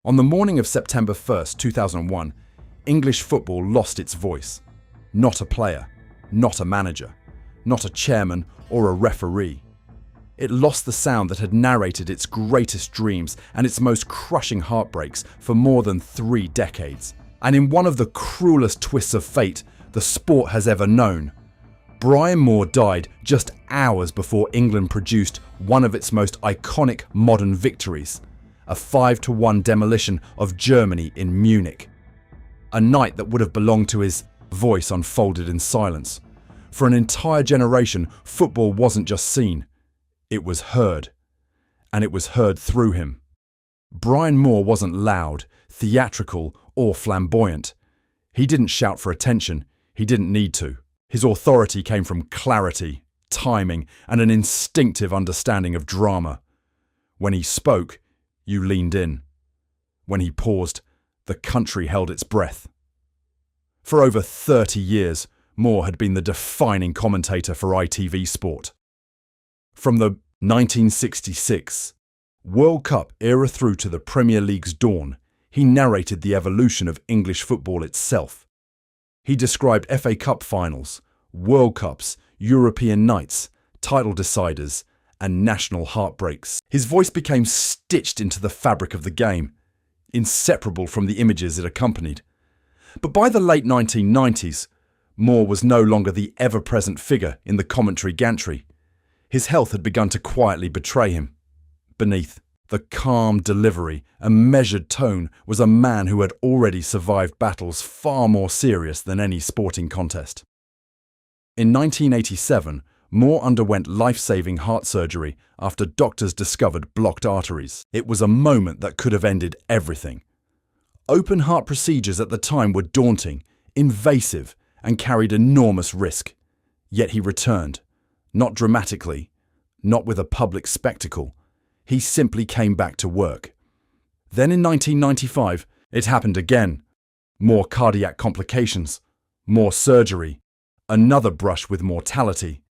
On the morning of September 1st, 2001, English football lost its voice. Not a player, not a manager, not a chairman or a referee. It lost the sound that had narrated its greatest dreams and its most crushing heartbreaks for more than 3 decades. And in one of the cruelest twists of fate the sport has ever known, Brian Moore died just hours before England produced one of its most iconic modern victories, a 5-1 demolition of Germany in Munich. A night that would have belonged to his voice unfolded in silence. For an entire generation, football wasn't just seen, it was heard. And it was heard through him. Brian Moore wasn't loud, theatrical, or flamboyant. He didn't shout for attention, he didn't need to. His authority came from clarity, timing, and an instinctive understanding of drama. When he spoke, you leaned in. When he paused, the country held its breath. For over 30 years, Moore had been the defining commentator for ITV Sport. From the 1966 World Cup era through to the Premier League's dawn, he narrated the evolution of English football itself. He described FA Cup finals, World Cups, European nights, title deciders, and national heartbreaks. His voice became stitched into the fabric of the game, inseparable from the images it accompanied. But by the late 1990s, Moore was no longer the ever-present figure in the commentary gantry. His health had begun to quietly betray him. Beneath the calm delivery and measured tone was a man who had already survived battles far more serious than any sporting contest. In 1987, Moore underwent life-saving heart surgery after doctors discovered blocked arteries. It was a moment that could have ended everything. Open heart procedures at the time were daunting, invasive, and carried enormous risk. Yet he returned, not dramatically, not with a public spectacle. He simply came back to work. Then in 1995, it happened again. More cardiac complications, more surgery, another brush with mortality.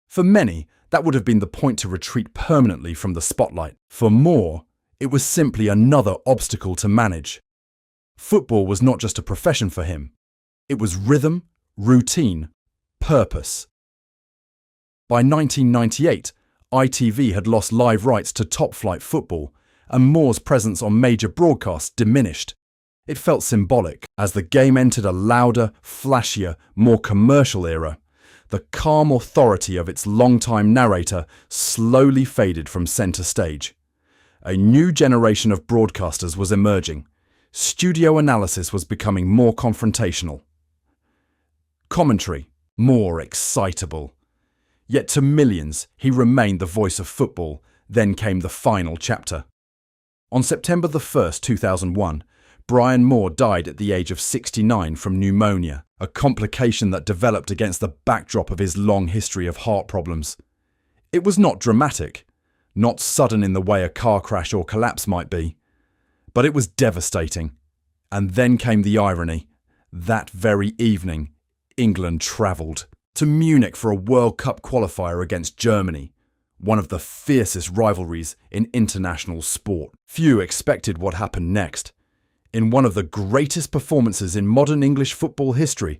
For many, that would have been the point to retreat permanently from the spotlight. For Moore, it was simply another obstacle to manage. Football was not just a profession for him. It was rhythm, routine, purpose. By 1998, ITV had lost live rights to top-flight football, and Moore's presence on major broadcasts diminished. It felt symbolic. As the game entered a louder, flashier, more commercial era, the calm authority of its longtime narrator slowly faded from centre stage. A new generation of broadcasters was emerging. Studio analysis was becoming more confrontational. Commentary, more excitable. Yet to millions, he remained the voice of football. Then came the final chapter. On September 1st, 2001, Brian Moore died at the age of 69 from pneumonia, a complication that developed against the backdrop of his long history of heart problems. It was not dramatic, not sudden in the way a car crash or collapse might be, but it was devastating. And then came the irony. That very evening, England travelled to Munich for a World Cup qualifier against Germany, one of the fiercest rivalries in international sport. Few expected what happened next. In one of the greatest performances in modern English football history,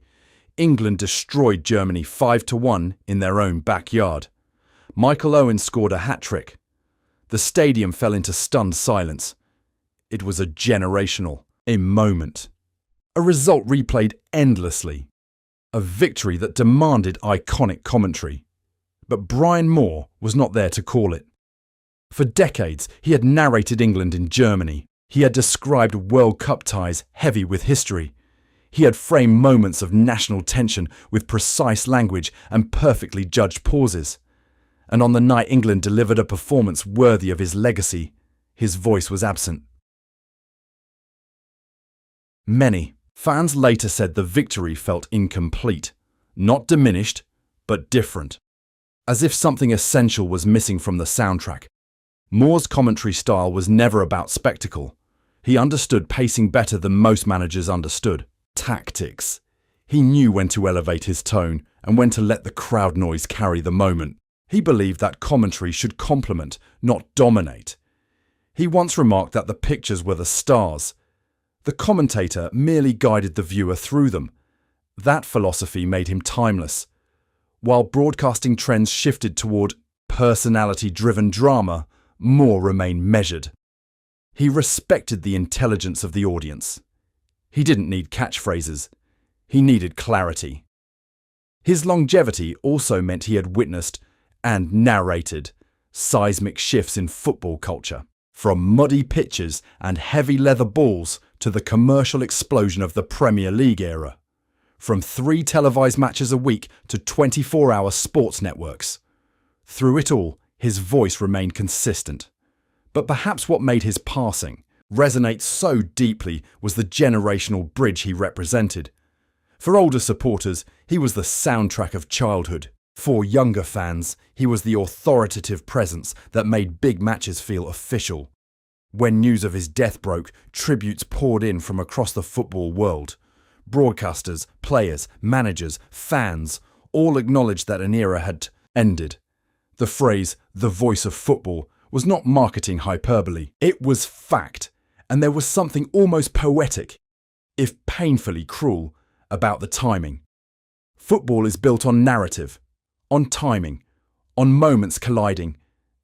England destroyed Germany 5-1 in their own backyard. Michael Owen scored a hat-trick. The stadium fell into stunned silence. It was a moment. A result replayed endlessly. A victory that demanded iconic commentary. But Brian Moore was not there to call it. For decades, he had narrated England in Germany. He had described World Cup ties heavy with history. He had framed moments of national tension with precise language and perfectly judged pauses. And on the night England delivered a performance worthy of his legacy, his voice was absent. Many fans later said the victory felt incomplete, not diminished, but different. As if something essential was missing from the soundtrack. Moore's commentary style was never about spectacle. He understood pacing better than most managers understood. Tactics. He knew when to elevate his tone and when to let the crowd noise carry the moment. He believed that commentary should complement, not dominate. He once remarked that the pictures were the stars. The commentator merely guided the viewer through them. That philosophy made him timeless. While broadcasting trends shifted toward personality-driven drama, Moore remained measured. He respected the intelligence of the audience. He didn't need catchphrases. He needed clarity. His longevity also meant he had witnessed and narrated seismic shifts in football culture, from muddy pitches and heavy leather balls to the commercial explosion of the Premier League era, from 3 televised matches a week to 24-hour sports networks. Through it all, his voice remained consistent. But perhaps what made his passing resonate so deeply was the generational bridge he represented. For older supporters, he was the soundtrack of childhood. For younger fans, he was the authoritative presence that made big matches feel official. When news of his death broke, tributes poured in from across the football world. Broadcasters, players, managers, fans all acknowledged that an era had ended. The phrase, "the voice of football," was not marketing hyperbole. It was fact, and there was something almost poetic, if painfully cruel, about the timing. Football is built on narrative, on timing, on moments colliding,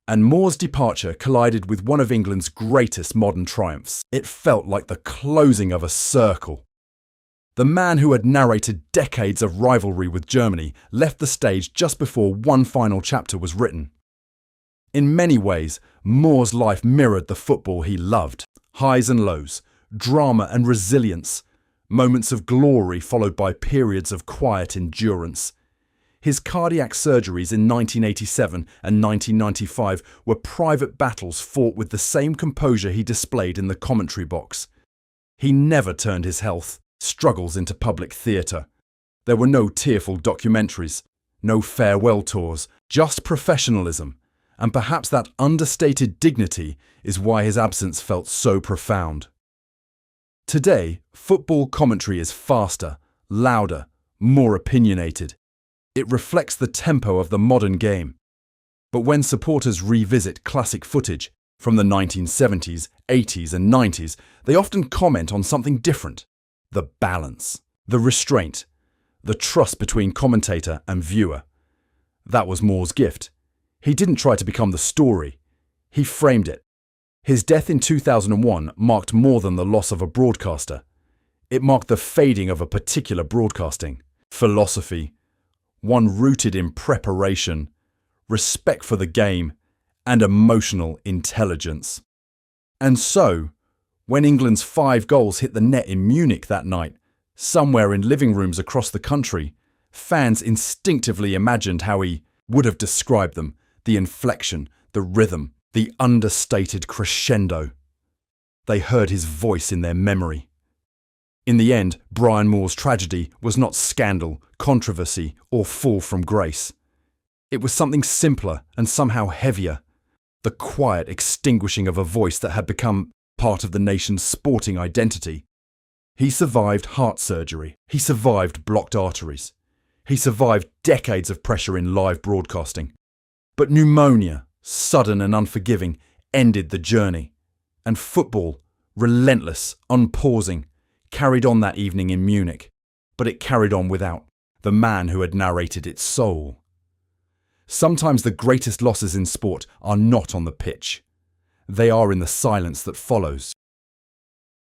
and Moore's departure collided with one of England's greatest modern triumphs. It felt like the closing of a circle. The man who had narrated decades of rivalry with Germany left the stage just before one final chapter was written. In many ways, Moore's life mirrored the football he loved. Highs and lows, drama and resilience, moments of glory followed by periods of quiet endurance. His cardiac surgeries in 1987 and 1995 were private battles fought with the same composure he displayed in the commentary box. He never turned his health struggles into public theatre. There were no tearful documentaries, no farewell tours, just professionalism, and perhaps that understated dignity is why his absence felt so profound. Today, football commentary is faster, louder, more opinionated. It reflects the tempo of the modern game. But when supporters revisit classic footage from the 1970s, 80s and 90s, they often comment on something different. The balance, the restraint, the trust between commentator and viewer. That was Moore's gift. He didn't try to become the story. He framed it. His death in 2001 marked more than the loss of a broadcaster. It marked the fading of a particular broadcasting philosophy, one rooted in preparation, respect for the game, and emotional intelligence. And so, when England's 5 goals hit the net in Munich that night, somewhere in living rooms across the country, fans instinctively imagined how he would have described them, the inflection, the rhythm, the understated crescendo. They heard his voice in their memory. In the end, Brian Moore's tragedy was not scandal, controversy, or fall from grace. It was something simpler and somehow heavier, the quiet extinguishing of a voice that had become part of the nation's sporting identity. He survived heart surgery. He survived blocked arteries. He survived decades of pressure in live broadcasting. But pneumonia, sudden and unforgiving, ended the journey. And football, relentless, unpausing, carried on that evening in Munich. But it carried on without the man who had narrated its soul. Sometimes the greatest losses in sport are not on the pitch. They are in the silence that follows.